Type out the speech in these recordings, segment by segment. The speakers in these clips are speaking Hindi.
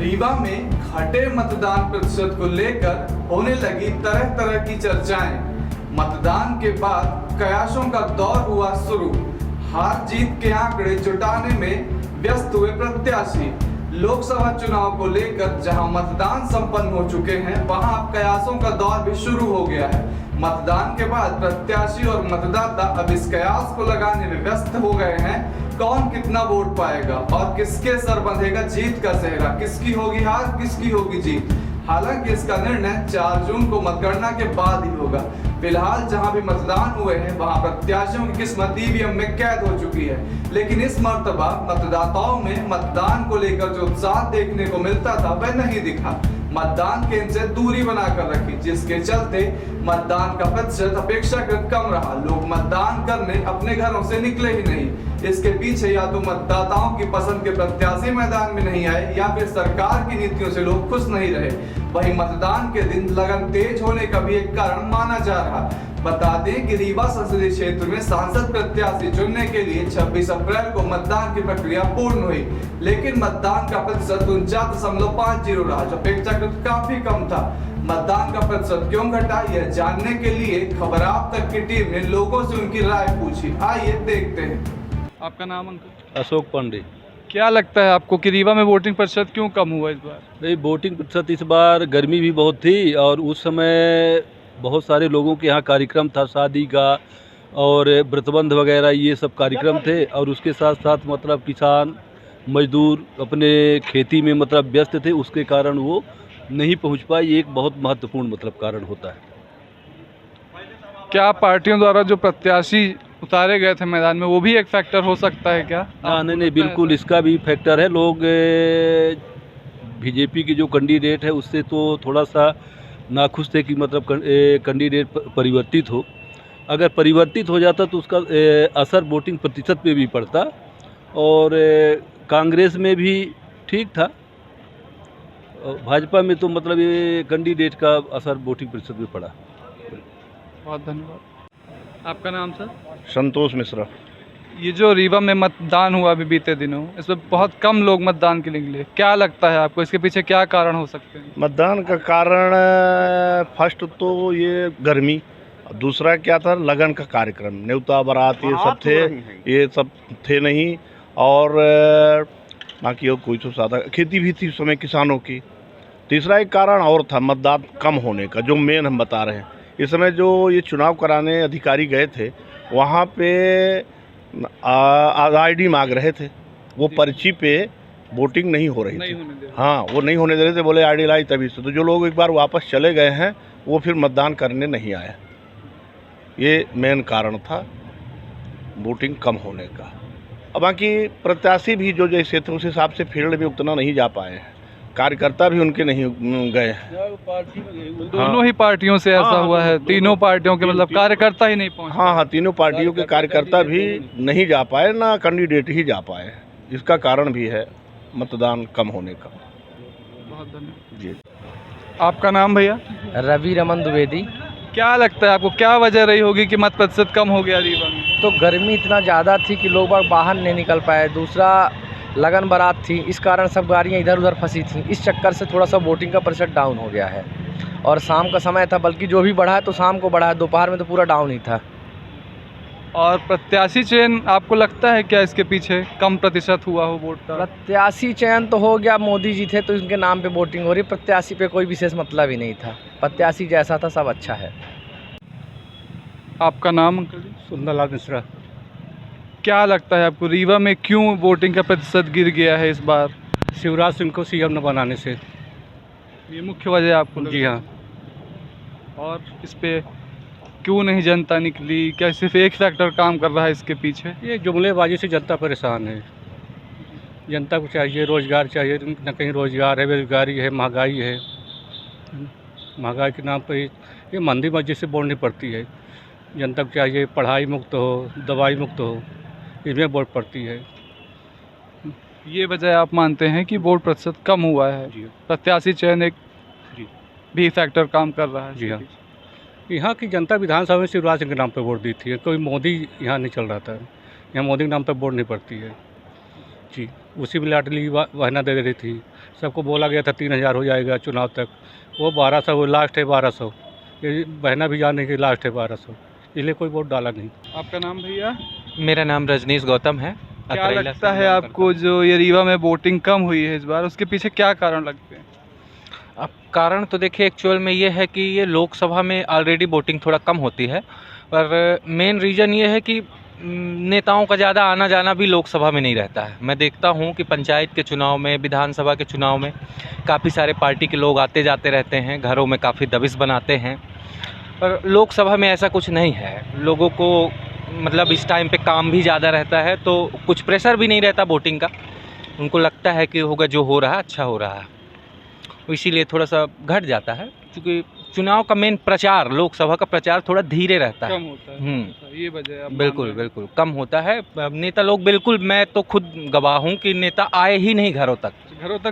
रीवा में घटे मतदान प्रतिशत को लेकर होने लगी तरह तरह की चर्चाएं। मतदान के बाद कयासों का दौर हुआ शुरू। हार जीत के आंकड़े जुटाने में व्यस्त हुए प्रत्याशी। लोकसभा चुनाव को लेकर जहां मतदान संपन्न हो चुके हैं, वहां अब कयासों का दौर भी शुरू हो गया है। मतदान के बाद प्रत्याशी और मतदाता अब इस कयास को लगाने में व्यस्त हो गए हैं। कौन कितना वोट पाएगा और किसके सर बंधेगा जीत का सेहरा, किसकी होगी हार, किसकी होगी जीत। हालांकि इसका निर्णय 4 जून को मतगणना के बाद ही होगा। फिलहाल जहां भी मतदान हुए हैं, वहां प्रत्याशियों की किस्मत ईवीएम में कैद हो चुकी है। लेकिन इस मर्तबा मतदाताओं में मतदान को लेकर जो उत्साह देखने को मिलता था, वह नहीं दिखा। मतदान केंद्र से दूरी बनाकर रखी, जिसके चलते मतदान का प्रतिशत अपेक्षाकृत कम रहा। लोग मतदान करने अपने घरों से निकले ही नहीं। इसके पीछे या तो मतदाताओं की पसंद के प्रत्याशी मैदान में नहीं आए, या फिर सरकार की नीतियों से लोग खुश नहीं रहे। वहीं मतदान के दिन लगन तेज होने का भी एक कारण माना जा रहा। बता दें कि रीवा संसदीय क्षेत्र में सांसद प्रत्याशी चुनने के लिए 26 अप्रैल को मतदान की प्रक्रिया पूर्ण हुई, लेकिन मतदान का प्रतिशत 49.50 रहा, जो अपेक्षाकृत काफी कम था। मतदान का प्रतिशत क्यों घटा, यह जानने के लिए खबर आप तक की टीम ने लोगों से उनकी राय पूछी। आइए देखते हैं। आपका नाम अंकल? अशोक पांडे। क्या लगता है आपको कि रीवा में वोटिंग प्रतिशत क्यों कम हुआ इस बार? नहीं, वोटिंग प्रतिशत इस बार गर्मी भी बहुत थी और उस समय बहुत सारे लोगों के यहाँ कार्यक्रम था, शादी का और व्रतबंध वगैरह, ये सब कार्यक्रम थे। और उसके साथ साथ मतलब किसान मजदूर अपने खेती में मतलब व्यस्त थे, उसके कारण वो नहीं पहुँच पाए। ये एक बहुत महत्वपूर्ण मतलब कारण होता है। क्या पार्टियों द्वारा जो प्रत्याशी उतारे गए थे मैदान में, वो भी एक फैक्टर हो सकता है क्या? नहीं, बिल्कुल इसका भी फैक्टर है। लोग बीजेपी के जो कैंडिडेट है उससे तो थोड़ा सा नाखुश थे कि मतलब कैंडिडेट परिवर्तित हो। अगर परिवर्तित हो जाता तो उसका असर वोटिंग प्रतिशत पे भी पड़ता, और कांग्रेस में भी ठीक था। भाजपा में तो मतलब ये कैंडिडेट का असर वोटिंग प्रतिशत पे पड़ा। बहुत धन्यवाद। आपका नाम सर? संतोष मिश्रा। ये जो रीवा में मतदान हुआ अभी बीते दिनों, इसमें बहुत कम लोग मतदान के लिए निकले। क्या लगता है आपको, इसके पीछे क्या कारण हो सकते हैं? मतदान का कारण फर्स्ट तो ये गर्मी, दूसरा क्या था, लगन का कार्यक्रम, न्योता बारात ये सब थे, ये सब थे नहीं। और बाकी और कोई तो सादा खेती भी थी उस समय किसानों की। तीसरा एक कारण और था मतदान कम होने का, जो मेन हम बता रहे हैं। इस समय जो ये चुनाव कराने अधिकारी गए थे, वहाँ पे आईडी मांग रहे थे, वो पर्ची पे वोटिंग नहीं हो रही थी। हाँ, वो नहीं होने दे रहे थे, बोले आईडी लाई तभी से। तो जो लोग एक बार वापस चले गए हैं, वो फिर मतदान करने नहीं आए। ये मेन कारण था वोटिंग कम होने का। अब बाकी प्रत्याशी भी जो जैसे थे उस हिसाब से फील्ड में उतना नहीं जा पाए हैं, कार्यकर्ता भी उनके नहीं गए। दोनों ही पार्टियों से ऐसा हुआ है, तीनों पार्टियों के मतलब कार्यकर्ता ही नहीं पहुंचे। हाँ, तीनों पार्टियों के कार्यकर्ता भी नहीं जा पाए, ना कैंडिडेट ही जा पाए। इसका कारण भी है मतदान कम होने का। बहुत धन्यवाद जी। आपका नाम भैया? रवि रमन द्विवेदी। क्या लगता है आपको, क्या वजह रही होगी कि मत प्रतिशत कम हो गया रीवा में? तो गर्मी इतना ज़्यादा थी कि लोग बाहर नहीं निकल पाए। दूसरा लगन बारात थी, इस कारण सब गाड़ियाँ इधर उधर फंसी थी। इस चक्कर से थोड़ा सा वोटिंग का प्रतिशत डाउन हो गया है। और शाम का समय था, बल्कि जो भी बढ़ा है तो शाम को बढ़ा है, दोपहर में तो पूरा डाउन ही था। और प्रत्याशी चयन आपको लगता है क्या इसके पीछे कम प्रतिशत हुआ हो वोट का? प्रत्याशी चयन तो हो गया, मोदी जी थे तो इनके नाम पे वोटिंग हो रही। प्रत्याशी पे कोई विशेष मतलब ही नहीं था। प्रत्याशी जैसा था सब अच्छा है। आपका नाम अंकल जी? सुंदरलाल मिश्रा। क्या लगता है आपको, रीवा में क्यों वोटिंग का प्रतिशत गिर गया है इस बार? शिवराज सिंह को सीएम न बनाने से। ये मुख्य वजह आपको लग जी रहा है? हाँ। और इस पे क्यों नहीं जनता निकली? क्या सिर्फ एक फैक्टर काम कर रहा है इसके पीछे? ये जुमलेबाजी से जनता परेशान है। जनता को चाहिए रोज़गार, चाहिए न कहीं रोज़गार है, बेरोजगारी है, महंगाई है। महंगाई के नाम पर ये मंदी मस्जिद से बोलनी पड़ती है। जनता को चाहिए पढ़ाई मुक्त हो, दवाई मुक्त हो, इसमें वोट पड़ती है। ये वजह आप मानते हैं कि वोट प्रतिशत कम हुआ है? जी प्रत्याशी चयन एक जी भी फैक्टर काम कर रहा है? जी हाँ। यहाँ की जनता विधानसभा में शिवराज सिंह के नाम पर वोट दी थी, कोई मोदी यहाँ नहीं चल रहा था। यहाँ मोदी के नाम पर वोट नहीं पड़ती है। जी। उसी में लाडली बहना दे रही थी। सबको बोला गया था 3,000 हो जाएगा चुनाव तक, वो 1200, वो लास्ट है 1200। ये बहना भी जाने की लास्ट है 1200, इसलिए कोई वोट डाला नहीं। आपका नाम भैया? मेरा नाम रजनीश गौतम है। क्या अतरेला लगता से है बिलोंग आपको जो ये रीवा में वोटिंग कम हुई है इस बार, उसके पीछे क्या कारण लगते हैं? अब कारण तो देखिए एक्चुअल में ये है कि ये लोकसभा में ऑलरेडी वोटिंग थोड़ा कम होती है, पर मेन रीज़न ये है कि नेताओं का ज़्यादा आना जाना भी लोकसभा में नहीं रहता है। मैं देखता हूँ कि पंचायत के चुनाव में, विधानसभा के चुनाव में काफ़ी सारे पार्टी के लोग आते जाते रहते हैं, घरों में काफ़ी दबिश बनाते हैं, पर लोकसभा में ऐसा कुछ नहीं है। लोगों को मतलब इस टाइम पे काम भी ज़्यादा रहता है, तो कुछ प्रेशर भी नहीं रहता वोटिंग का। उनको लगता है कि होगा जो हो रहा है अच्छा हो रहा है, इसीलिए थोड़ा सा घट जाता है, क्योंकि चुनाव का मेन प्रचार, लोकसभा का प्रचार थोड़ा धीरे रहता है। कम होता है, ये वजह है। बिल्कुल बिल्कुल कम होता है। नेता लोग बिल्कुल, मैं तो खुद गवाह हूँ कि नेता आए ही नहीं घरों तक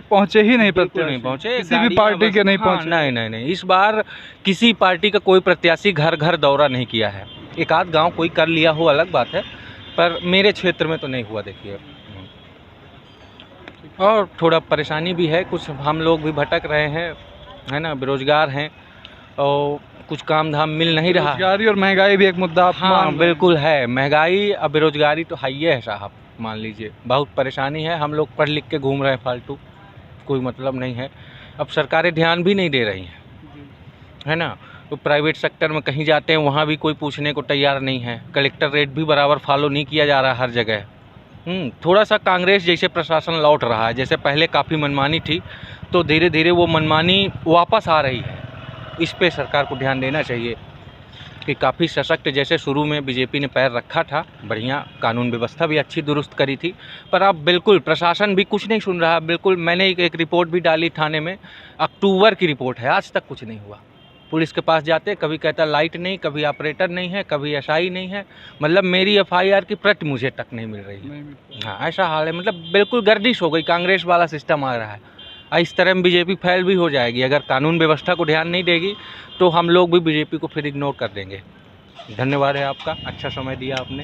पहुंचे ही नहीं, बिल्कुल नहीं पहुँचे, किसी भी पार्टी के नहीं पहुंचे। नहीं नहीं नहीं, इस बार किसी पार्टी का कोई प्रत्याशी घर घर दौरा नहीं किया है। एक आध गांव कोई कर लिया हो अलग बात है, पर मेरे क्षेत्र में तो नहीं हुआ। देखिए, और थोड़ा परेशानी भी है, कुछ हम लोग भी भटक रहे हैं, है ना, बेरोजगार हैं और कुछ काम धाम मिल नहीं रहा है। बेरोजगारी और महंगाई भी एक मुद्दा आप मान हाँ रहे हैं। बिल्कुल है, महंगाई और बेरोजगारी तो है ही है साहब, मान लीजिए बहुत परेशानी है। हम लोग पढ़ लिख के घूम रहे हैं फालतू, कोई मतलब नहीं है। अब सरकारें ध्यान भी नहीं दे रही हैं, है ना। तो प्राइवेट सेक्टर में कहीं जाते हैं, वहाँ भी कोई पूछने को तैयार नहीं है। कलेक्टर रेट भी बराबर फॉलो नहीं किया जा रहा हर जगह। थोड़ा सा कांग्रेस जैसे प्रशासन लौट रहा है, जैसे पहले काफ़ी मनमानी थी, तो धीरे धीरे वो मनमानी वापस आ रही है। इस पे सरकार को ध्यान देना चाहिए कि काफ़ी सशक्त, जैसे शुरू में बीजेपी ने पैर रखा था, बढ़िया कानून व्यवस्था भी अच्छी दुरुस्त करी थी, पर अब बिल्कुल प्रशासन भी कुछ नहीं सुन रहा। बिल्कुल, मैंने एक रिपोर्ट भी डाली थाने में, अक्टूबर की रिपोर्ट है, आज तक कुछ नहीं हुआ। पुलिस के पास जाते, कभी कहता लाइट नहीं, कभी ऑपरेटर नहीं है, कभी एसआई नहीं है, मतलब मेरी एफआईआर की प्रति मुझे तक नहीं मिल रही है। हाँ, ऐसा हाल है, मतलब बिल्कुल गर्दिश हो गई, कांग्रेस वाला सिस्टम आ रहा है। इस तरह में बीजेपी फेल भी हो जाएगी। अगर कानून व्यवस्था को ध्यान नहीं देगी तो हम लोग भी बीजेपी को फिर इग्नोर कर देंगे। धन्यवाद है आपका, अच्छा समय दिया आपने।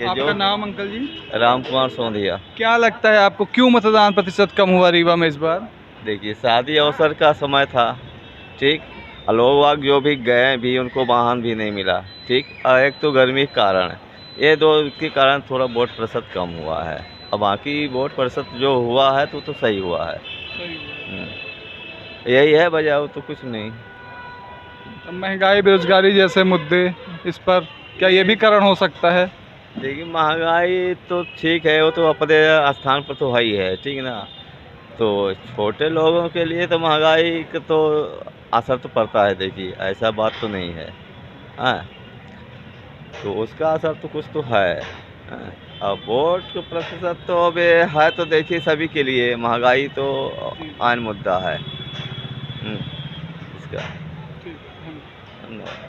आपका नाम अंकल जी? राम कुमार सोंधिया। क्या लगता है आपको, क्यों मतदान प्रतिशत कम हुआ रीवा में इस बार? देखिए, शादी अवसर का समय था, ठीक, लोग जो भी गए भी उनको वाहन भी नहीं मिला, ठीक, और एक तो गर्मी के कारण, ये दो के कारण थोड़ा वोट प्रतिशत कम हुआ है। अब बाकी वोट प्रतिशत जो हुआ है तो सही हुआ है। यही है वजह, वो तो कुछ नहीं। महंगाई, बेरोजगारी जैसे मुद्दे, इस पर क्या ये भी कारण हो सकता है? देखिए, महंगाई तो ठीक है, वो तो अपने स्थान पर तो है ही है, ठीक ना। तो छोटे लोगों के लिए तो महंगाई का तो असर तो पड़ता है, देखिए ऐसा बात तो नहीं है, हाँ, तो उसका असर तो कुछ तो है, हाँ। अब वोट का प्रतिशत तो अब है, तो देखिए सभी के लिए महंगाई तो आम मुद्दा है इसका। ठीक है, धन्यवाद। धन्यवाद।